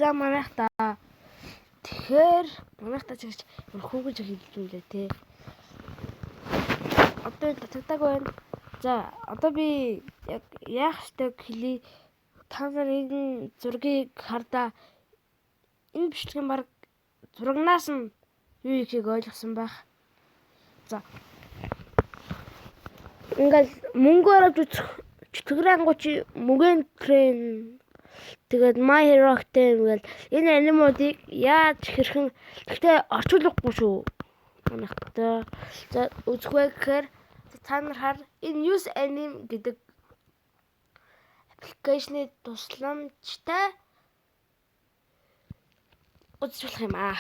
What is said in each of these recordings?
За манайх та. Тэгэхээр манайх та ч гэж хүүгэж хэлж юм лээ те. Одоо татдаг байна. За одоо би яг яах ёстой хэлий. Та нарын зургийг хардаа энэ бичлэгийн баг зурагнаас нь юу ихийг ойлгосон байх. За. Ингээл мөнгө оруулж үзэх чөтгөрангуйч мөгөн трен тэгээд My Hero-тэй ингээл энэ анимуудыг яаж хэрхэн гэхдээ орчуулахгүй шүү. Манайхтай. За үзэх вэ гэхээр та нар хар энэ Use Anime гэдэг аппликейшны тусламжтай үзэж болох юм аа.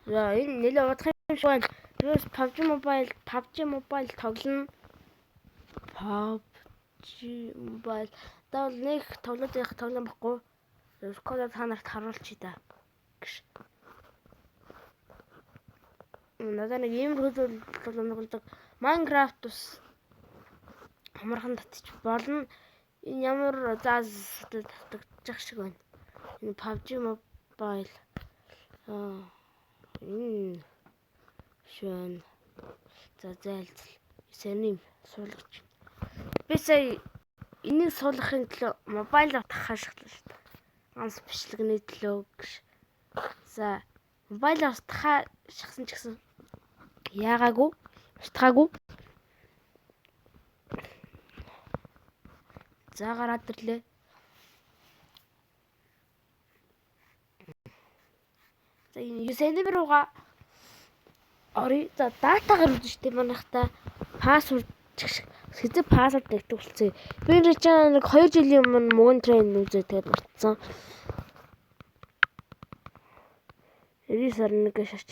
За энэ нэлээд удах юм шиг байна. Тэрс PUBG Mobile тоглоно. PUBG Mobile даа нэг тоглож явах тоглоом баггүй. Кодоор та нарт харуулчих да. Надад нэг ийм хөдөлгөөн Minecraft ус хамархан татчих болно. Энэ ямар зааз татчих шиг байна. Энэ PUBG Mobile шөн за зайлцал эсэний суулгач. Би сая энийг суулгахын төлөө мобайл авах ашиглав шүү дээ. Ганц бичлэгний төлөө гэж. За мобайл авах шахсан ч гэсэн яагаагүй устгаагүй. За гараад ирлээ. За энэ юсэний руугаа ори за датагаар үзэж штэ манайхтай пассворд хэзээ пассворд гэдэг үлцээ. Би нэг 2 жилийн өмнө мөгөн трейн үзээ тэгээд мартсан. 91 шарч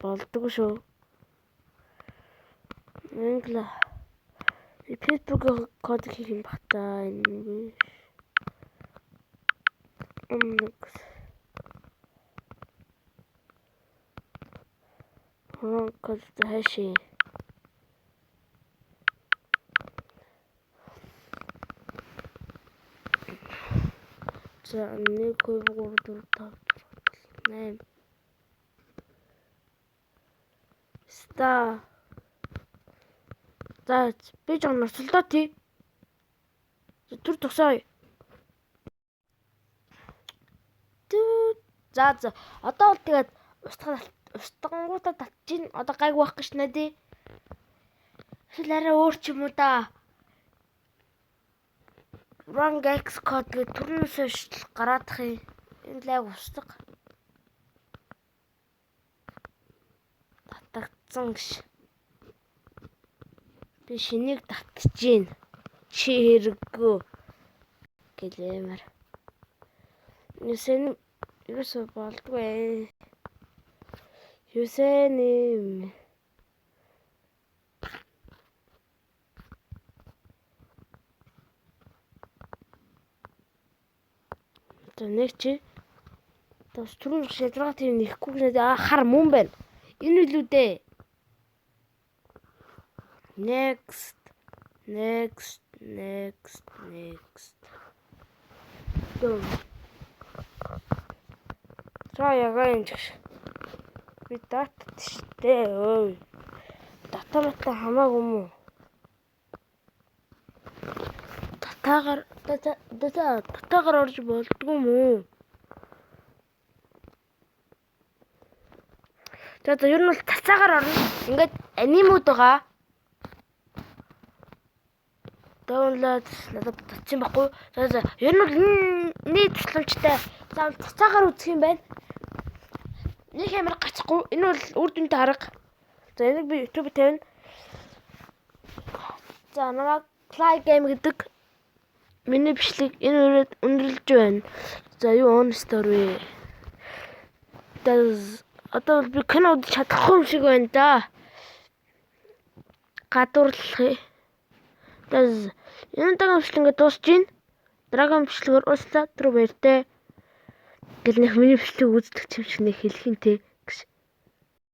болдгоо шүү. Инглиш Facebook код хийх юм бата энэ. Код хэши. За 1 2 3 4 5 8 ста. За би жоо нурсалдоо тий. Түр тусаа. За одоо бол тэгээд устгангуудаа татчих. Одоо гайг байх гэж надий. Эсвэл арай өөр ч юм уу да. Wrong X код гэдэг түрнээс гараадах юм. Энэ лайг устгах. Татагдсан гэж. Би шинийг татчих жин. Чи хэрэггүй гэлэмэр. Юусэн юусо болдгүй. Юусэн нэг чи тас түрүү шалрага тийм нэхгүй нэ хар мөн байна. Энэ үлүү дээ. Next. Дөө. Яагаа энэ би датад штэ ой. Датамата хамаагүй юм уу? Датагаар орж болдгоо юм уу? За ер нь бол цацаагаар орно. Ингээд анимууд байгаа. Download надад татчих байхгүй. За ер нь бол нэг тусламжтай. За цацаагаар үзэх юм байна. Нэг ямар гацхгүй. Энэ бол үр дүнтэй харга. За энийг би YouTube тавина. За намайг Play Game гэдэг миний бичлэг энэ үрээд өндөрлөж байна. За юу on story. Одоо би кино үзэж чадахгүй юм шиг байна да. Гадуурлах. Энэ дагаа бичлэг дуусж гин. Драгон бичлэгээр ууслаа түр баяртай. Гэл нэг миний бичлэг үздэг юм шиг нэг хэлэх юм те.